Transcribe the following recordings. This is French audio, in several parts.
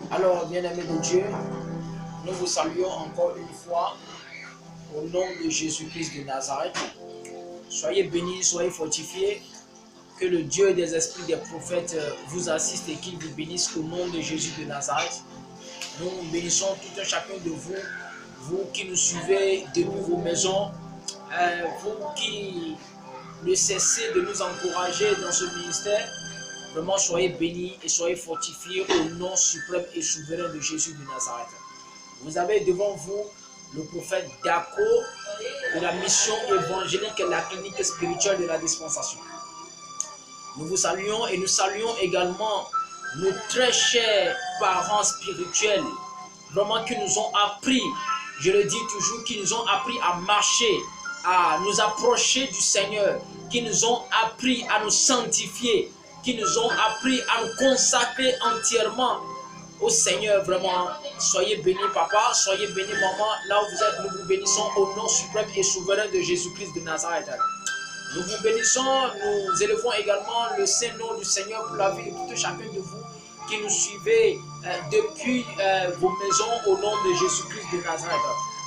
Alors, bien-aimés de Dieu, nous vous saluons encore une fois au nom de Jésus-Christ de Nazareth. Soyez bénis, soyez fortifiés, que le Dieu des esprits des prophètes vous assiste et qu'il vous bénisse au nom de Jésus de Nazareth. Nous bénissons tout un chacun de vous, vous qui nous suivez depuis vos maisons, vous qui ne cessez de nous encourager dans ce ministère. Vraiment, soyez bénis et soyez fortifiés au nom suprême et souverain de Jésus de Nazareth. Vous avez devant vous le prophète Dako de la mission évangélique et la clinique spirituelle de la dispensation. Nous vous saluons et nous saluons également nos très chers parents spirituels, vraiment qui nous ont appris, je le dis toujours, qui nous ont appris à marcher, à nous approcher du Seigneur, qui nous ont appris à nous sanctifier, qui nous ont appris à nous consacrer entièrement au Seigneur. Vraiment, soyez bénis papa, soyez bénis maman, là où vous êtes, nous vous bénissons au nom suprême et souverain de Jésus-Christ de Nazareth. Nous vous bénissons, nous élevons également le Saint-Nom du Seigneur pour la vie de tout chacun de vous qui nous suivez depuis vos maisons au nom de Jésus-Christ de Nazareth.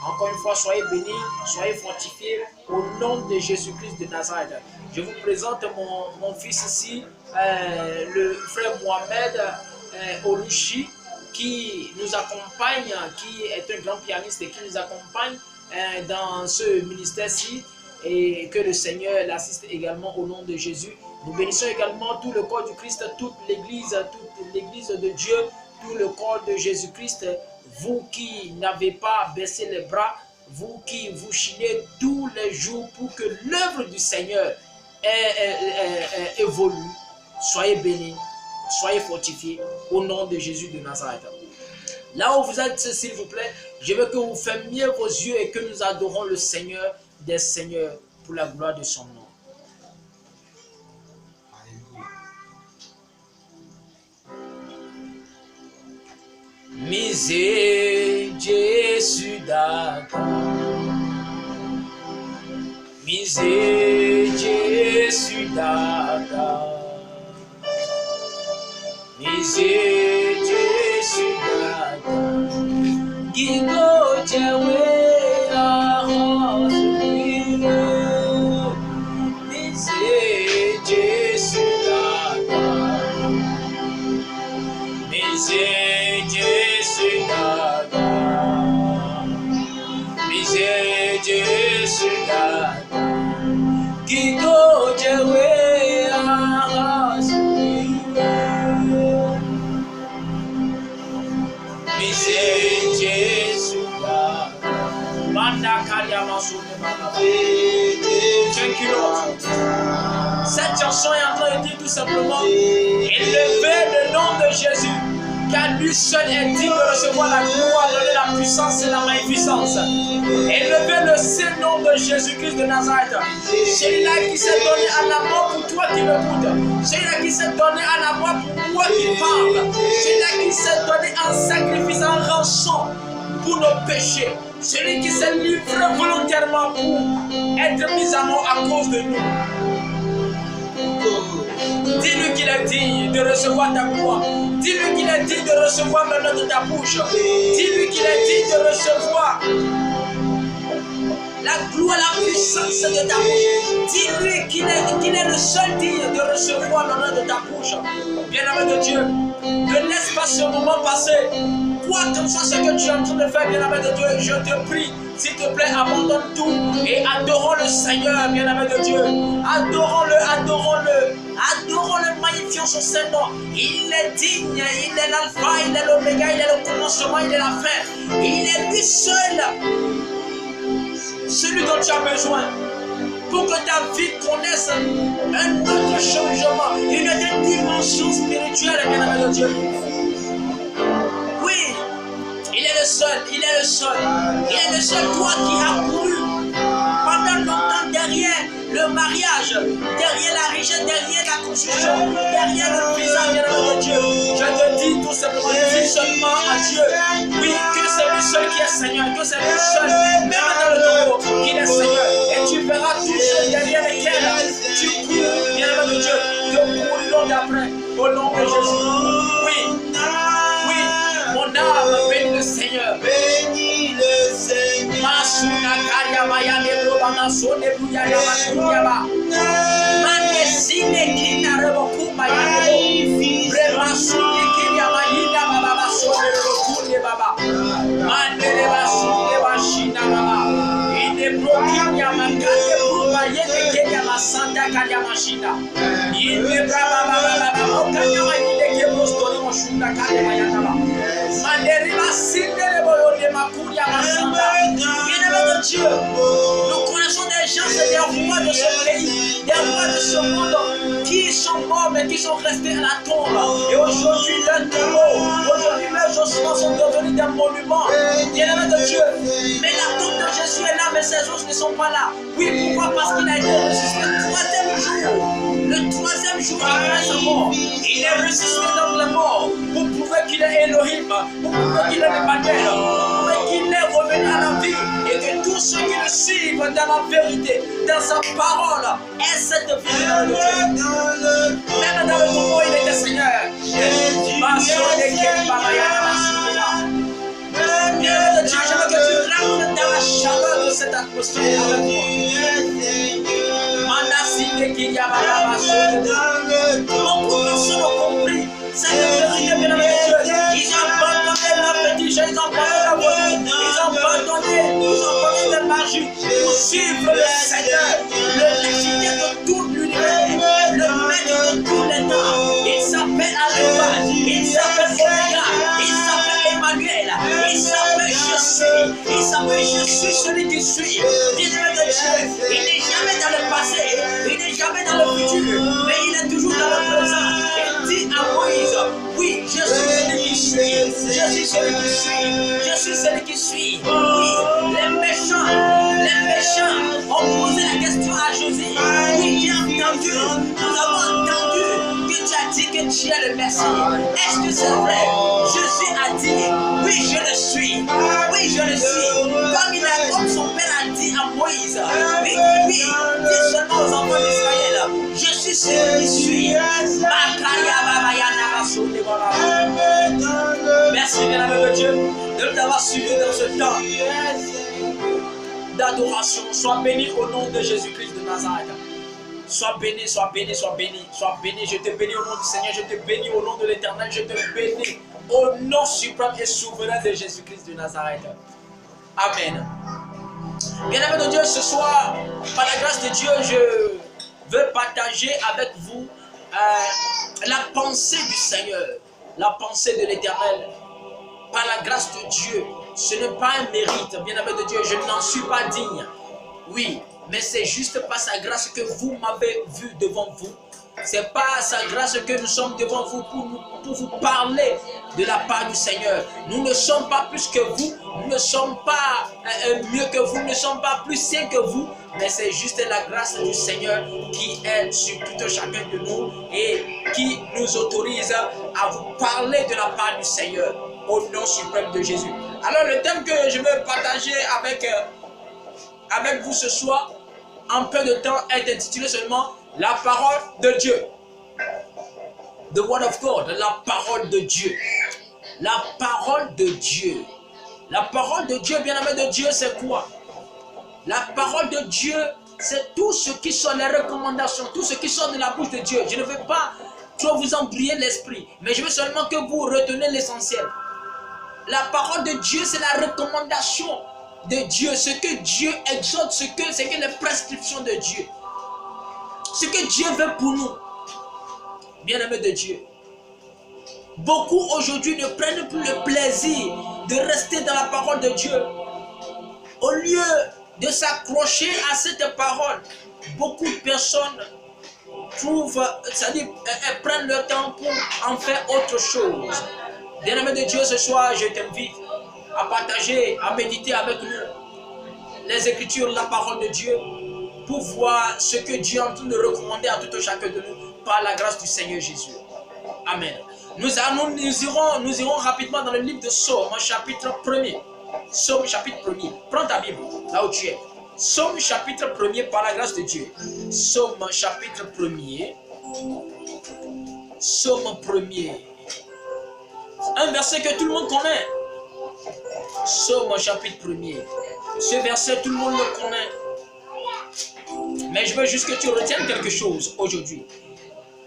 Encore une fois, soyez bénis, soyez fortifiés au nom de Jésus-Christ de Nazareth. Je vous présente mon fils ici, le frère Mohamed Oluchi, qui nous accompagne, qui est un grand pianiste et qui nous accompagne dans ce ministère-ci, et que le Seigneur l'assiste également au nom de Jésus. Nous bénissons également tout le corps du Christ, toute l'église de Dieu, tout le corps de Jésus-Christ. Vous qui n'avez pas baissé les bras, vous qui vous chinez tous les jours pour que l'œuvre du Seigneur évolue, soyez bénis, soyez fortifiés au nom de Jésus de Nazareth. Là où vous êtes, s'il vous plaît, je veux que vous fermiez vos yeux et que nous adorons le Seigneur des Seigneurs pour la gloire de son nom. Misé Jésus d'Adam, misé Jésus d'Adam, misé Jésus d'Adam, Gigo Jewe Cette chanson est en train de dire tout simplement: élevez le nom de Jésus, car lui seul est digne de recevoir la gloire, la puissance et la magnificence. Élevez le saint nom de Jésus-Christ de Nazareth, celui-là qui s'est donné à la mort pour toi qui m'écoutes, celui-là qui s'est donné à la mort pour moi qui parle, celui-là qui s'est donné en sacrifice, en rançon pour nos péchés, celui qui s'est livré volontairement pour être mis à mort à cause de nous. Dis-lui qu'il est digne de recevoir ta gloire. Dis-lui qu'il est digne de recevoir maintenant de ta bouche. Dis-lui qu'il est digne de recevoir la gloire, la puissance de ta bouche. Dis-lui qu'il est le seul digne de recevoir l'honneur de ta bouche. Bien-aimé de Dieu, ne laisse pas ce moment passer. Quoi que ce soit ce que tu es en train de faire, bien-aimé de Dieu, je te prie, s'il te plaît, abandonne tout et adorons le Seigneur, bien-aimé de Dieu. Adorons-le, adorons-le, adorons-le, magnifions son Saint-Nom. Il est digne, il est l'alpha, il est l'oméga, il est le commencement, il est la fin. Il est lui seul, celui dont tu as besoin pour que ta vie connaisse un autre changement, une autre dimension spirituelle, bien-aimé de Dieu. Oui, il est le seul, il est le seul. Il est le seul, toi qui as couru pendant longtemps derrière le mariage, derrière la richesse, derrière la construction, derrière le visage de Dieu. Je te dis tout simplement, dis seulement à Dieu, oui, que c'est lui seul qui est Seigneur, que c'est lui seul, même dans le tombeau, qui est Seigneur. Et tu verras tous ceux derrière lesquels tu cours, bien-aimé de Dieu, te courir d'après, au nom de Jésus. Oui, oui. Dieu, nous connaissons des gens, c'est des rois de ce pays, des rois de ce monde qui sont morts mais qui sont restés à la tombe. Et aujourd'hui, leurs tombeaux, aujourd'hui leurs ossements sont devenus des monuments. Bien-aimé de Dieu, mais la tombe de Jésus est là, mais ses os ne sont pas là. Oui, pourquoi? Parce qu'il a été ressuscité le troisième jour. Le troisième jour après sa mort, il est ressuscité dans le mort pour prouver qu'il est Elohim, pour prouver qu'il est Emmanuel, pour prouver qu'il est revenu à la vie et que tous ceux qui le suivent dans la vérité, dans sa parole, aient cette vie dans le Dieu. Même dans le moment où il était Seigneur, bien de Dieu, je veux que tu rentres dans la chaleur de cette atmosphère avec moi. Beaucoup de personnes ont compris cette vérité, bien aimé de Dieu. Ils ont abandonné leur pétition, ils ont abandonné leur volonté, ils ont abandonné leur magie pour suivre le Seigneur, l'architecte de tout l'univers, le maître de tous les temps. Il s'appelle Alpha, il s'appelle Omega, il s'appelle Emmanuel, il s'appelle Jésus, il s'appelle Jésus, celui qui suit. Bien-aimé de Dieu, il n'est jamais dans le passé, il n'est jamais dans le futur, mais il est toujours dans le présent. Il dit à Moïse, oui, je suis celui qui suit, je suis celui qui suit, je suis celui qui suit. Oui, les méchants ont posé la question à Josué. Oui, j'ai entendu, nous avons entendu que tu as dit que tu es le Messie. Est-ce que c'est vrai? Jésus a dit, oui, je le suis, oui, je le suis. Comme son père a dit à Moïse, oui, dis seulement aux enfants d'Israël, je suis celui qui suit. Merci, bien-aimé de Dieu, de nous avoir suivis dans ce temps d'adoration. Sois béni au nom de Jésus-Christ de Nazareth. Sois béni, sois béni, sois béni, sois béni. Je te bénis au nom du Seigneur, je te bénis au nom de l'Éternel, je te bénis au nom suprême et souverain de Jésus-Christ de Nazareth. Amen. Bien-aimé de Dieu, ce soir, par la grâce de Dieu, je veux partager avec vous la pensée du Seigneur, la pensée de l'Éternel. Par la grâce de Dieu, ce n'est pas un mérite, bien-aimé de Dieu, je n'en suis pas digne. Oui, mais c'est juste par sa grâce que vous m'avez vu devant vous. C'est par sa grâce que nous sommes devant vous pour vous parler de la part du Seigneur. Nous ne sommes pas plus que vous, nous ne sommes pas mieux que vous, nous ne sommes pas plus saints que vous, mais c'est juste la grâce du Seigneur qui est sur tout chacun de nous et qui nous autorise à vous parler de la part du Seigneur au nom suprême de Jésus. Alors le thème que je veux partager avec vous ce soir, en peu de temps, est intitulé seulement la parole de Dieu. The word of God, la parole de Dieu. La parole de Dieu. La parole de Dieu, bien-aimé de Dieu, c'est quoi? La parole de Dieu, c'est tout ce qui sont les recommandations, tout ce qui sort de la bouche de Dieu. Je ne veux pas trop vous embrouiller l'esprit, mais je veux seulement que vous retenez l'essentiel. La parole de Dieu, c'est la recommandation de Dieu, ce que Dieu exhorte, c'est que les prescriptions de Dieu. Ce que Dieu veut pour nous, bien-aimés de Dieu. Beaucoup aujourd'hui ne prennent plus le plaisir de rester dans la parole de Dieu. Au lieu de s'accrocher à cette parole, beaucoup de personnes trouvent, c'est-à-dire elles prennent le temps pour en faire autre chose. Bien-aimés de Dieu, ce soir, je t'invite à partager, à méditer avec nous les Écritures, la parole de Dieu, pour voir ce que Dieu est en train de recommander à tout chacun de nous par la grâce du Seigneur Jésus. Amen. Nous irons rapidement dans le livre de Psaume, chapitre 1er. Psaume chapitre 1er. Prends ta Bible, là où tu es. Psaume chapitre 1er par la grâce de Dieu. Psaume chapitre 1er. Psaume 1er. Un verset que tout le monde connaît. Psaume chapitre 1er. Ce verset, tout le monde le connaît. Mais je veux juste que tu retiennes quelque chose aujourd'hui.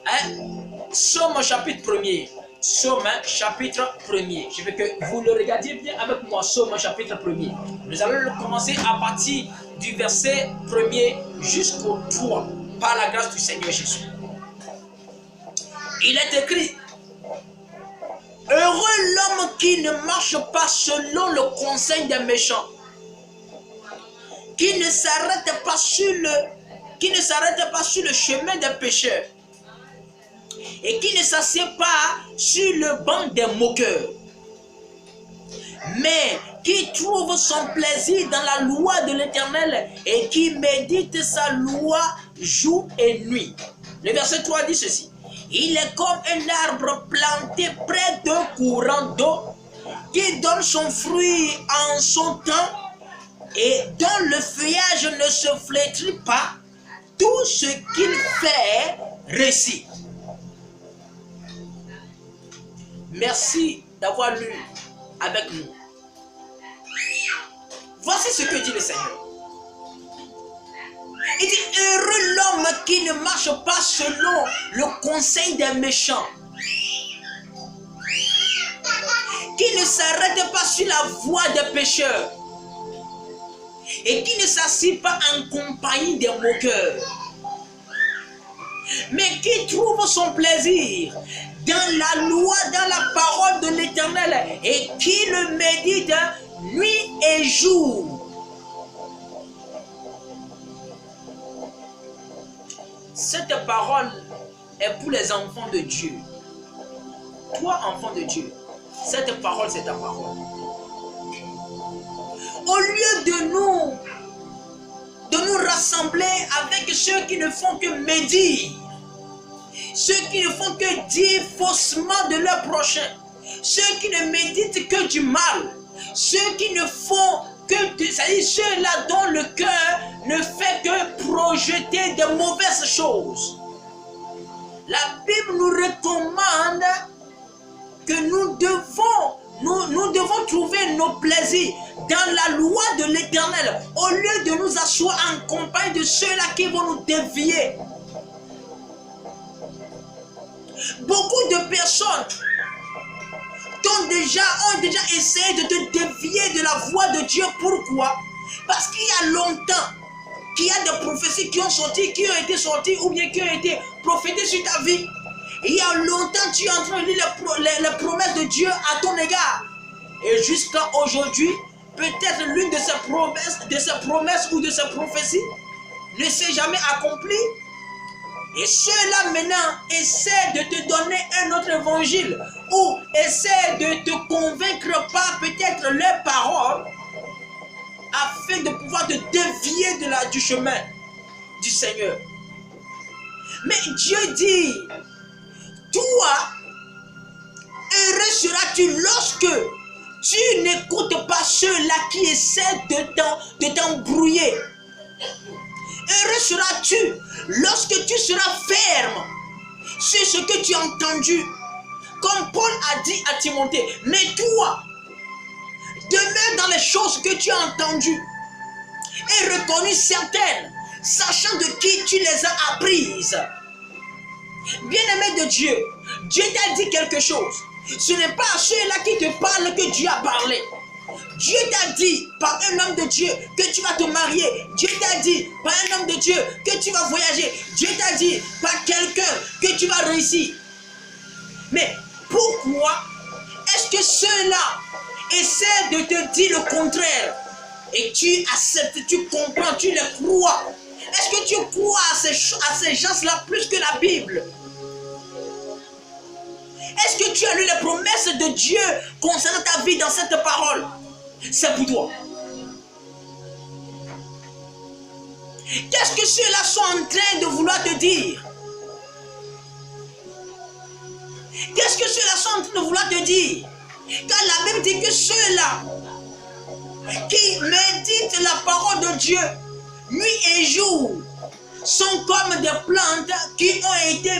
Hein? Somme chapitre 1er. Somme chapitre 1er. Je veux que vous le regardiez bien avec moi. Somme chapitre 1er. Nous allons commencer à partir du verset 1er jusqu'au 3. Par la grâce du Seigneur Jésus. Il est écrit: heureux l'homme qui ne marche pas selon le conseil des méchants, qui ne s'arrête pas sur le chemin des pécheurs, et qui ne s'assied pas sur le banc des moqueurs, mais qui trouve son plaisir dans la loi de l'Éternel et qui médite sa loi jour et nuit. Le verset 3 dit ceci: il est comme un arbre planté près d'un courant d'eau qui donne son fruit en son temps et dont le feuillage ne se flétrit pas. Tout ce qu'il fait réussit. Merci d'avoir lu avec nous. Voici ce que dit le Seigneur. Il dit: heureux l'homme qui ne marche pas selon le conseil des méchants, qui ne s'arrête pas sur la voie des pécheurs et qui ne s'assied pas en compagnie des moqueurs, mais qui trouve son plaisir dans la loi, dans la parole de l'Éternel et qui le médite nuit et jour. Cette parole est pour les enfants de Dieu. Toi, enfant de Dieu, cette parole, c'est ta parole. Au lieu de nous rassembler avec ceux qui ne font que médire, ceux qui ne font que dire faussement de leur prochain, ceux qui ne méditent que du mal, ceux qui ne font que, c'est-à-dire ceux-là dont le cœur ne fait que projeter de mauvaises choses. La Bible nous recommande que nous devons trouver nos plaisirs dans la loi de l'Éternel au lieu de nous asseoir en compagnie de ceux-là qui vont nous dévier. Beaucoup de personnes ont déjà essayé de te dévier de la voie de Dieu. Pourquoi? Parce qu'il y a longtemps qu'il y a des prophéties qui ont été sorties ou bien qui ont été prophétées sur ta vie. Il y a longtemps tu es en train de lire les promesses de Dieu à ton égard. Et jusqu'à aujourd'hui, peut-être l'une de ces promesses ou de ces prophéties ne s'est jamais accomplie. Et ceux-là maintenant essaient de te donner un autre évangile ou essaient de te convaincre par peut-être leurs paroles afin de pouvoir te dévier du chemin du Seigneur. Mais Dieu dit: toi, heureux seras-tu lorsque tu n'écoutes pas ceux-là qui essaient de t'embrouiller. Heureux seras-tu lorsque tu seras ferme sur ce que tu as entendu. Comme Paul a dit à Timothée: mais toi, demeure dans les choses que tu as entendues et reconnues certaines, sachant de qui tu les as apprises. Bien-aimé de Dieu, Dieu t'a dit quelque chose. Ce n'est pas à ceux-là qui te parlent que Dieu a parlé. Dieu t'a dit par un homme de Dieu que tu vas te marier. Dieu t'a dit par un homme de Dieu que tu vas voyager. Dieu t'a dit par quelqu'un que tu vas réussir. Mais pourquoi est-ce que ceux-là essaient de te dire le contraire et tu acceptes, tu comprends, tu les crois? Est-ce que tu crois à ces gens-là plus que la Bible? Est-ce que tu as lu les promesses de Dieu concernant ta vie dans cette parole? C'est pour toi. Qu'est-ce que ceux-là sont en train de vouloir te dire? Qu'est-ce que ceux-là sont en train de vouloir te dire? Car la Bible dit que ceux-là qui méditent la parole de Dieu nuit et jour sont comme des plantes qui ont été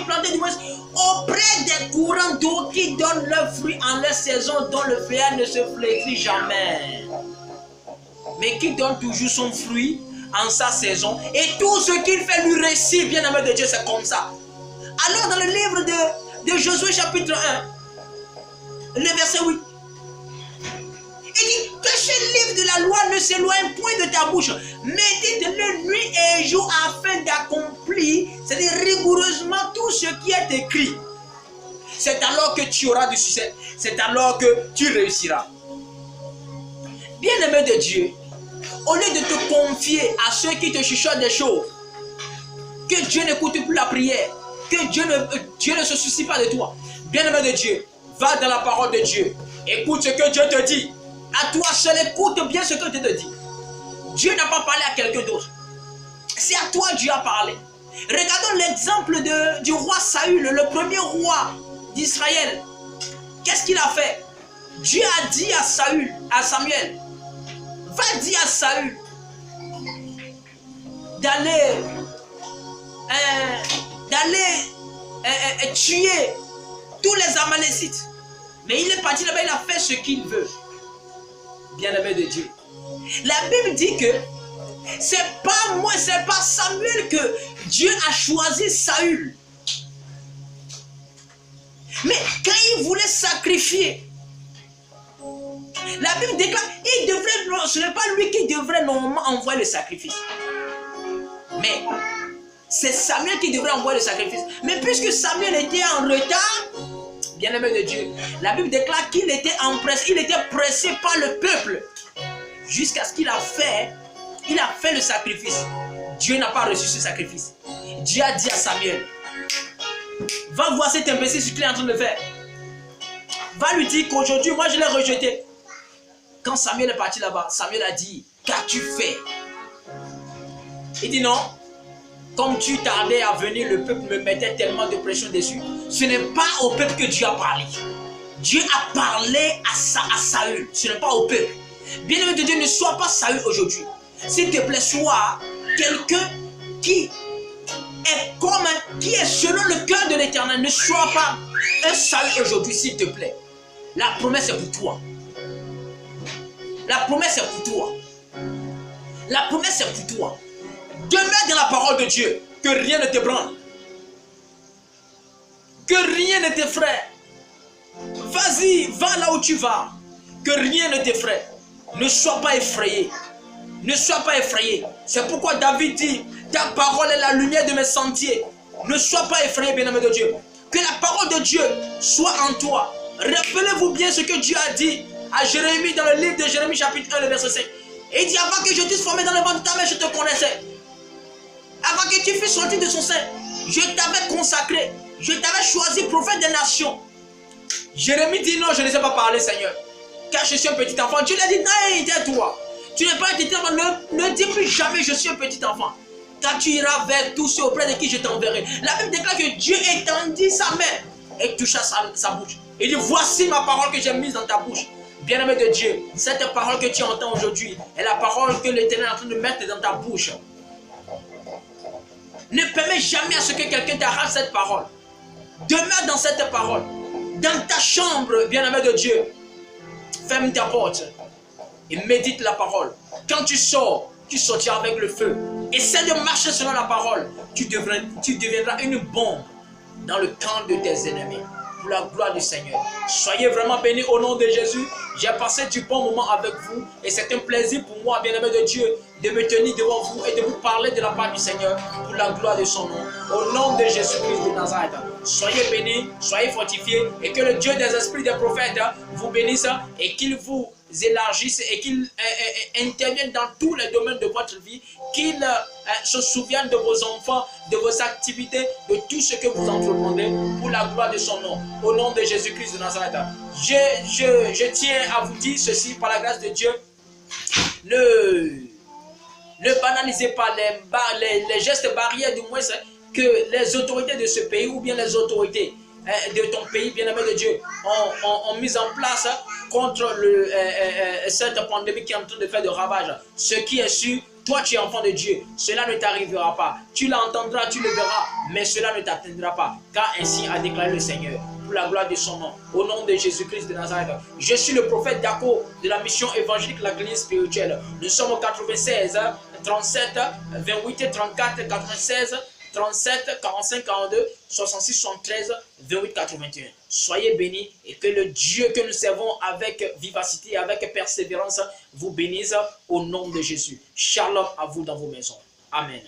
plantées du moins auprès des courants d'eau qui donnent leurs fruits en leur saison, dont le feuillage ne se flétrit jamais, mais qui donne toujours son fruit en sa saison. Et tout ce qu'il fait lui réussit, bien-aimé de Dieu, c'est comme ça. Alors dans le livre de Josué chapitre 1, le verset 8, il dit que ce livre de la loi ne s'éloigne point de ta bouche. Médite-le nuit et jour afin d'accomplir, c'est-à-dire rigoureusement tout ce qui est écrit. C'est alors que tu auras du succès. C'est alors que tu réussiras. Bien-aimé de Dieu, au lieu de te confier à ceux qui te chuchotent des choses, que Dieu n'écoute plus la prière, que Dieu ne se soucie pas de toi. Bien-aimé de Dieu, va dans la parole de Dieu. Écoute ce que Dieu te dit. À toi seul, écoute bien ce que Dieu te dit. Dieu n'a pas parlé à quelqu'un d'autre. C'est à toi Dieu a parlé. Regardons l'exemple du roi Saül, le premier roi d'Israël. Qu'est-ce qu'il a fait? Dieu a dit à Samuel, va dire à Saül d'aller tuer tous les Amalécites. Mais il est parti là-bas, il a fait ce qu'il veut. Bien-aimé de Dieu. La Bible dit que c'est pas moi, c'est pas Samuel que Dieu a choisi Saül. Mais quand il voulait sacrifier, la Bible déclare, ce n'est pas lui qui devrait normalement envoyer le sacrifice. Mais c'est Samuel qui devrait envoyer le sacrifice. Mais puisque Samuel était en retard, bien-aimé de Dieu, la Bible déclare qu'il était empressé, il était pressé par le peuple jusqu'à ce qu'il a fait le sacrifice. Dieu n'a pas reçu ce sacrifice. Dieu a dit à Samuel, va voir cet imbécile ce qu'il est en train de faire. Va lui dire qu'aujourd'hui, moi je l'ai rejeté. Quand Samuel est parti là-bas, Samuel a dit, qu'as-tu fait? Il dit non. Comme tu tardais à venir, le peuple me mettait tellement de pression dessus. Ce n'est pas au peuple que Dieu a parlé. Dieu a parlé à Saül. Ce n'est pas au peuple. Bien-aimé de Dieu, ne sois pas Saül aujourd'hui. S'il te plaît, sois quelqu'un qui est selon le cœur de l'Éternel. Ne sois pas un Saül aujourd'hui, s'il te plaît. La promesse est pour toi. La promesse est pour toi. La promesse est pour toi. Demeure dans la parole de Dieu. Que rien ne t'ébranle. Que rien ne t'effraie. Vas-y, va là où tu vas. Que rien ne t'effraie. Ne sois pas effrayé. Ne sois pas effrayé. C'est pourquoi David dit, ta parole est la lumière de mes sentiers. Ne sois pas effrayé, bien-aimé de Dieu. Que la parole de Dieu soit en toi. Rappelez-vous bien ce que Dieu a dit à Jérémie dans le livre de Jérémie chapitre 1, le verset 5. Et il dit, avant que je t'eusse formé dans le ventre de ta mère, je te connaissais. Avant que tu fusses sorti de son sein, je t'avais consacré. Je t'avais choisi prophète des nations. Jérémie dit, non, je ne sais pas parler, Seigneur. Car je suis un petit enfant. Dieu lui a dit, non, tais-toi. Tu n'es pas un petit enfant. Ne dis plus jamais, je suis un petit enfant. Car tu iras vers tous ceux auprès de qui je t'enverrai. La Bible déclare que Dieu étendit sa main et toucha sa bouche. Il dit, voici ma parole que j'ai mise dans ta bouche. Bien-aimé de Dieu, cette parole que tu entends aujourd'hui est la parole que l'Éternel est en train de mettre dans ta bouche. Ne permets jamais à ce que quelqu'un t'arrache cette parole. Demeure dans cette parole. Dans ta chambre, bien-aimé de Dieu, ferme ta porte et médite la parole. Quand tu sors, tu sortiras avec le feu. Essaie de marcher selon la parole. Tu deviendras une bombe dans le camp de tes ennemis. Pour la gloire du Seigneur. Soyez vraiment bénis au nom de Jésus. J'ai passé du bon moment avec vous et c'est un plaisir pour moi, bien-aimé de Dieu, de me tenir devant vous et de vous parler de la part du Seigneur pour la gloire de son nom. Au nom de Jésus-Christ de Nazareth. Soyez bénis, soyez fortifiés et que le Dieu des esprits des prophètes vous bénisse et qu'il vous élargisse et qu'il intervienne dans tous les domaines de votre vie, qu'il se souvienne de vos enfants, de vos activités, de tout ce que vous entreprenez pour la gloire de son nom. Au nom de Jésus-Christ de Nazareth. Je tiens à vous dire ceci par la grâce de Dieu. Ne banalisez pas les gestes barrières, du moins que les autorités de ce pays ou bien les autorités de ton pays, bien-aimé de Dieu, ont mis en place contre cette pandémie qui est en train de faire de ravages. Ce qui est sûr, Toi, tu es enfant de Dieu. Cela ne t'arrivera pas. Tu l'entendras, tu le verras, mais cela ne t'atteindra pas. Car ainsi a déclaré le Seigneur, pour la gloire de son nom, au nom de Jésus-Christ de Nazareth. Je suis le prophète Dako de la mission évangélique La Clinique Spirituelle. Nous sommes au 96 37 28 34 96 37 45 42 66 73 28 81. Soyez bénis et que le Dieu que nous servons avec vivacité, avec persévérance, vous bénisse au nom de Jésus. Shalom à vous dans vos maisons. Amen.